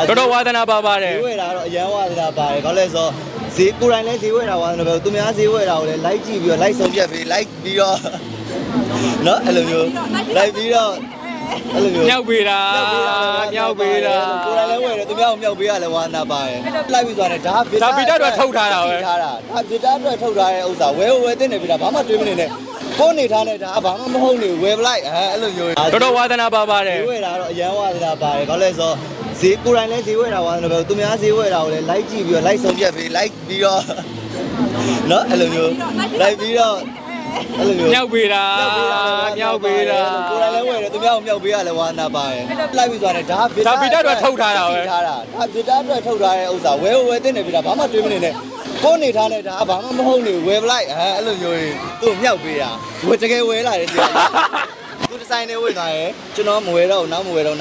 တော်ဝါသနာပါပါတယ် ဈေးဝယ်တာတော့အရန်ဝါသနာပါတယ်ဘာလဲဆိုဈေးကိုယ်တိုင်လည်းဈေးဝယ်တာဝါသနာပဲသူများဈေးဝယ်တာကိုလည်းလိုက်ကြည့်ပြီးတော့လိုက်ဆုံးဖြတ်ပြီးလိုက်ပြီးတော့နော်အဲ့လိုမျိုးလိုက်ပြီးတော့အဲ့လိုမျိုး မြောက်ပေးတာမြောက်ပေးတာ ကိုယ်တိုင်လည်းဝယ်တယ်သူများကိုမြောက်ပေးရလဲဝါသနာပါတယ်လိုက်ပြီးဆိုတော့ဒါဗီတာအတွက်ထုတ်ထားတာပဲဒါဗီတာအတွက်ထုတ်ထားတဲ့ဥစ္စာဝယ်တင်နေပြီဒါဘာမှတွေးမနေနဲ့ကိုယ်နေထားတဲ့ဒါဘာမှမဟုတ်နေဝယ်ပလိုက်အဲ့လိုမျိုးတော်ဝါသနာပါပါတယ် ဈေးဝယ်တာတော့အရန်ဝါသနာပါတယ်ဘာလဲဆိုဈေးကိုယ်တိုင်လည်းဈေးဝယ်တာဝါသနာပဲသူများဈေးဝယ်တာကိုလည်းလိုက်ကြည့်ပြီးတော့လိုက်ဆုံးဖြတ်ပြီးလိုက်ပြီးတော့နော်အဲ့လိုမျိုးလိုက်ပြီးတော့အဲ့လိုမျိုး မြောက်ပေးတာမြောက်ပေးတာ ကိုယ်တိုင်လည်းဝယ်တယ်သူများကိုမြောက်ပေးရလဲဝါသနာပါတယ်လိုက်ပြီးဆိုတော့ဒါဗီတာအတွက်ထုတ်ထားတာပဲဒါဗီတာအတွက်ထုတ်ထားတဲ့ဥစ္စာဝယ်တင်နေပြီဒါဘာမှတွေးမနေနဲ့ကိုယ်နေထားတဲ့ဒါဘာမှမဟုတ်နေဝယ်ပလိုက်အဲ့လိုမျိုးသူ့မြောက်ပေးတာတကယ်ဝယ်လာတယ်သူသူဒီဇိုင်းနဲ့ဝယ်လာတယ်ကျွန်တော်မဝယ်တော့နောက်မဝယ်တော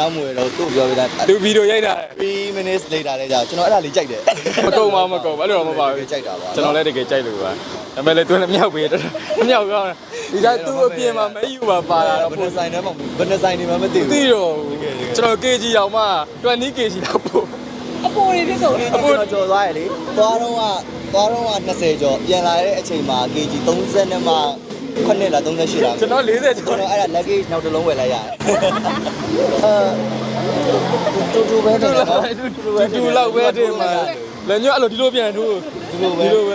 ့သူ့ပြောပြတာ သူဗီဒီယိုရိုက်တာ3 minutes later လဲကြာကျွန်တော်အဲ့ဒါလေးကြိုက်တယ် မကုန်ပါဘူးအဲ့လိုတော့မပါဘူး ကြိုက်တာပါကျွန်တော်လည်းတကယ်ကြိုက်လို့ပါဒါပေမဲ့လည်းသူလည်းမြောက်ပေးတယ်မြောက်ကောင်းဒီကသူ့အပြင်မှာမယူပါလာတော့ ဘယ်နှဆိုင်နဲ့မှဘယ်နှဆိုင်နေမှမသိဘူးသိတော့ကျွန်တော် kg အောင်မှ20 kg လောက်ပို့ အပေါ်တွေဖြစ်ကုန်တယ် အခုတော့ကြော်သွားရလေသွားတော့က20ကျော်ပြန်လာတဲ့အချိန်မှာ kg 30နဲ့မှ9လား38လားကျွန်တော်40ကျော် ကျွန်တော်အဲ့ဒါ luggage နောက်တစ်လုံးဝယ်လိုက်ရတယ်တူပဲနေတော့တူလောက်ပဲတင်မှာလည်းညောအဲ့လိုဒီလိုပြန်ထိုးဒီလိုပဲ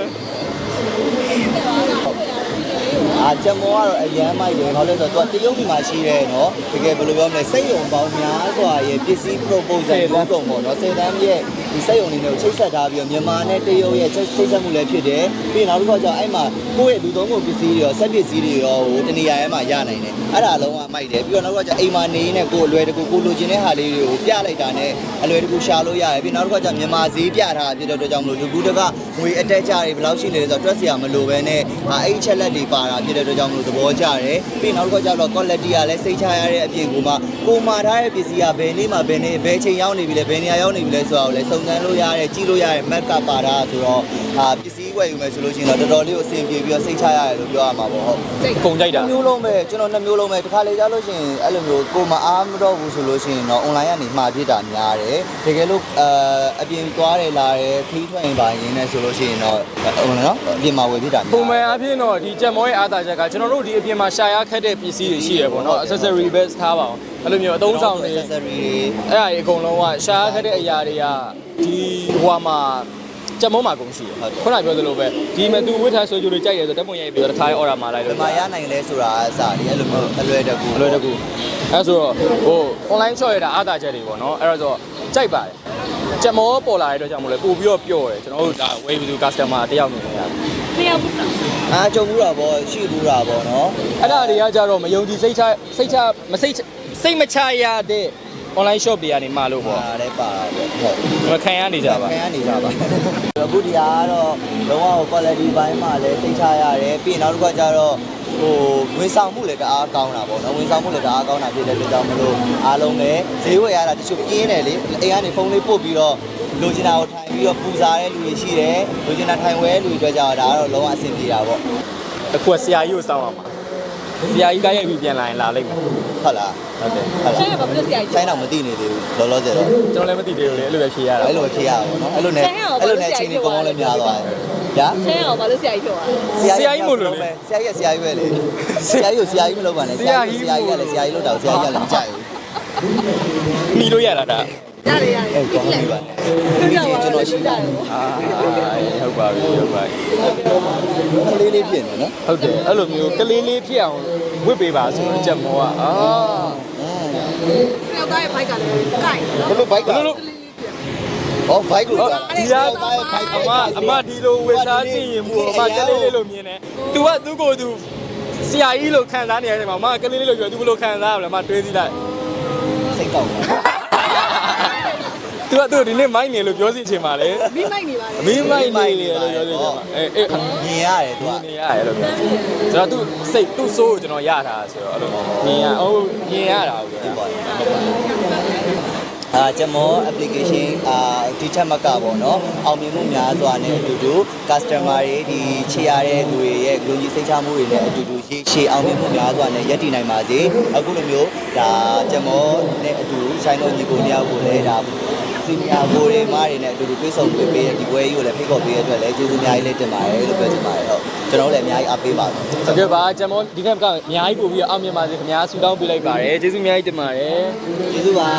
ကျမောကတော့အရန်မိုက်တယ်ဘာလို့လဲဆိုတော့သူကတရုတ်ပြည်မှာရှိတယ်နော်တကယ်ဘယ်လိုပြောမလဲစိတ်ယုံပေါင်းများစွာရဲ့ပစ္စည်း proposal လုံးစုံပေါ့နော်စေတမ်းရဲ့ဒီစိတ်ယုံနေနဲ့ချိတ်ဆက်ထားပြီးတော့မြန်မာနဲ့တရုတ်ရဲ့ချိတ်ဆက်မှုလည်းဖြစ်တယ်ပြီးနောက်တစ်ခါကျတော့အဲ့မှာကိုယ့်ရဲ့လူသုံးကုန်ပစ္စည်းတွေရောစက်ပစ္စည်းတွေရောဟိုတနေရာထဲမှာရနိုင်တယ်အဲ့ဒါလုံးဝမိုက်တယ်ပြီးတော့နောက်တစ်ခါကျအိမ်မှာနေနေကိုအလွယ်တကူကိုလိုချင်တဲ့ဟာလေးတွေကိုပြလိုက်တာနဲ့အလွယ်တကူရှာလို့ရတယ်ပြီးနောက်တစ်ခါကျမြန်မာဈေးပြထားဖြစ်တဲ့အတွက်ကြောင့်မလို့လူကူတကငွေအတက်ကြတွေဘယ်လောက်ရှိနေလဲဆိုတော့တွက်စရာမလိုပဲနဲ့အဲ့ချက်လက်တွေပါတာဖြစ်တဲ့အတွက်ကြောင့်မလို့သဘောကျတယ်ပြီးနောက်တစ်ခါကျတော့ quality ကလည်းစိတ်ချရတဲ့အပြင်ကိုမှကိုမှာထားတဲ့ပစ္စည်းကဘယ်နေ့မှဘယ်ချိန်ရောက်နေပြီလဲဘယ်နေရာရောက်နေပြီလဲဆိုတာကိုလည်းစုံစမ်းလို့ရတယ်ကြည့်လို့ရတယ် map ကပါတာဆိုတော့ပစ္စည်းဝယ်ယူမယ်ဆိုလို့ရှိရင်တော့တော်တော်လေးကိုအဆင်ပြေပြီးတော့စိတ်ချရတယ်လို့ပြောရမှာပေါ့ဟုတ်ကုန်ကြိုက်တာမျိုးလုံးပဲကျွန်တော်2မျိုးလုံးပဲတစ်ခါလေကြားလို့ရှိရင်အဲ့လိုမျိုးကိုမအားမတော့ဘူးဆိုလို့ရှိရင်တော့ online ကနေမှာပြစ်တာများတယ်တကယ်လို့အပြင်သွားတယ်လာတယ်ခီးထွက်ရင်ပါရင်းနဲ့ဆိုလို့ရှိရင်တော့ဟုတ်နော်အပြင်မှာဝယ်ပြစ်တာများပုံမှန်အဖြစ်တော့ဒီကြက်မောရဲ့အားသာချက်ကကျွန်တော်တို့ဒီအပြင်မှာရှာရခက်တဲ့ပစ္စည်းတွေရှိရပေါ့နော် accessory ပဲထားပါအောင်အဲ့လိုမျိုးအသုံးဆောင်တွေ accessory တွေအဲ့ဒါကြီးအကုန်လုံးကရှာရခက်တဲ့အရာတွေကဒီဟိုမှာကြက်မောမှာအကုန်ရှိတယ်ခုနပြောသလိုပဲဒီမဲ့သူဝတ်ထားဆိုကြလို့ကြိုက်ရဆိုတက်ပုံရိုက်ပြီးတော့တစ်ခါ order မှာလိုက်လို့ဒီမှာရနိုင်လဲဆိုတာအစားဒီအဲ့လိုမျိုးအလွယ်တကူအဲ့ဆိုတော့ဟို online shop ရတာအားသာချက်တွေပေါ့နော်အဲ့တော့ကြိုက်ပါတယ်ကြက်မောပေါ်လာတဲ့အတွက်ကြောင့်မို့လဲပို့ပြီးတော့ပျော့တယ်ကျွန်တော်တို့ဒါဝယ်ပြီးသူ customer တယောက်နေနေရတယ်တယောက်ဘူးကြုံဘူးတာပေါ့ရှိဘူးတာပေါ့နော်အဲ့ဒါတွေကကြတော့မယုံကြည်စိတ်မချရတဲ့ online shop တွေကနေမှလို့ပေါ့ဟာလည်းပါပေါ့ဟုတ်မခံရနေကြပါအခုဒီဟာကတော့လုံးဝ quality ဘိုင်းမှာလည်းစိတ်ချရတယ်ပြီးနောက်တစ်ခါကျတော့ဟိုဝန်ဆောင်မှုလည်းတအားကောင်းတာပေါ့နော်ဝန်ဆောင်မှုလည်းတအားကောင်းတာဖြစ်တဲ့အတွက်ကြောင့်မလို့အားလုံးလည်းဈေးဝယ်ရတာတချို့ပြင်းတယ်လေအိမ်ကနေဖုန်းလေးပို့ပြီးတော့လိုချင်တာကိုထိုင်ပြီးတော့ပူစားတဲ့လူတွေရှိတယ်လိုချင်တာထိုင်ဝဲလူတွေအတွက်ကြောင့်ဒါကတော့လုံးဝအဆင်ပြေတာပေါ့အခုဆရာကြီးကိုစောင့်အောင်ပါဆရာကြီးကရိုက်ပြီးပြန်လာရင်လာလိမ့်မယ်ဟုတ်လားဟုတ်တယ်ဆိုင်ကဘာလို့ဆရာကြီးဆိုင်တော့မသိနေသေးဘူးလောလောဆယ်တော့ကျွန်တော်လည်းမသိသေးဘူးလေအဲ့လိုပဲဖြေရတာအဲ့လိုပဲဖြေရတာပေါ့နော်အဲ့လိုနဲ့အချိန်လေးကောင်းလည်းများသွားတယ်ညာဆိုင်ကဘာလို့ဆရာကြီးပြောတာဆရာကြီးမို့လို့လေဆရာကြီးပဲလေဆရာကြီးကိုဆရာကြီးမလုပ်ပါနဲ့ဆရာကြီးကလည်းဆရာကြီးလုပ်တာဆရာကြီးကလည်းမကြိုက်ဘူးနီးလို့ရတာဒါရတယ်အဲ့ကောင်းပြီပါကျွန်တော်ရှိတယ်ဟုတ်ပါပြီကလေးလေးဖြစ်နေနော်ဟုတ်တယ်အဲ့လိုမျိုးကလေးလေးဖြစ်အောင်ဝစ်ပေးပါဆိုတော့ကြက်မောကပြောသားရဲ့ဘိုက်ကလည်းကိုက်ဘယ်လိုဘိုက်ကအော်ဘိုက်ကိုဒီလားအမဒီလိုဝေစားသိရင်မှုအမကလေးလေးလို့မြင်တယ်။ तू ကသူ့ကိုယ်သူဆရာကြီးလို့ခံစားနေရတယ်မှာအမကလေးလေးလို့ပြော तू ဘယ်လိုခံစားရမလဲအမတွေးကြည့်လိုက်စိတ်ကောက်သူကသူဒီနေ့မိုင်းနေလို့ပြောစီချင်ပါလေမင်းမိုက်နေပါလေမင်းမိုင်းနေလေလို့ပြောစီချင်ပါမြင်ရတယ်သူကမြင်ရတယ်လို့ပြောဆိုတော့သူစိတ်သူ့ဆိုးကိုကျွန်တော်ရတာဆိုတော့အဲ့လိုမြင်ရမြင်ရတာဟုတ်ကဲ့ကျမော application ဒီထက်မကပေါ့နော်အောင်မြင်မှုများစွာနဲ့အတူတူ customer တွေဒီချေရတဲ့လူတွေရဲ့လူကြီးစိတ်ချမှုတွေနဲ့အတူတူရှေ့အောင်မြင်မှုများစွာနဲ့ရပ်တည်နိုင်ပါစေအခုလိုမျိုးဒါကျမောနဲ့အတူဆိုင်တော်ညီကိုတယောက်ကိုလည်းဒါ စီနီယာကိုတွေမားတွေနဲ့အတူတူတွေ့ဆုံပေးတဲ့ဒီပွဲကြီးကိုလည်းဖိတ်ခေါ်ပေးရတဲ့အတွက်လည်းကျေးဇူးအများကြီးလေးတင်ပါတယ်လို့ပြောချင်ပါတယ်ဟုတ်ကျွန်တော်တို့လည်းအများကြီးအားပေးပါမယ် ဟုတ်ကဲ့ပါကျွန်တော်ဒီနေ့ကအများကြီးပို့ပြီးအောင်မြင်ပါစေခင်ဗျာဆူတောင်းပေးလိုက်ပါတယ်ကျေးဇူးအများကြီးတင်ပါတယ် ကျေးဇူးပါ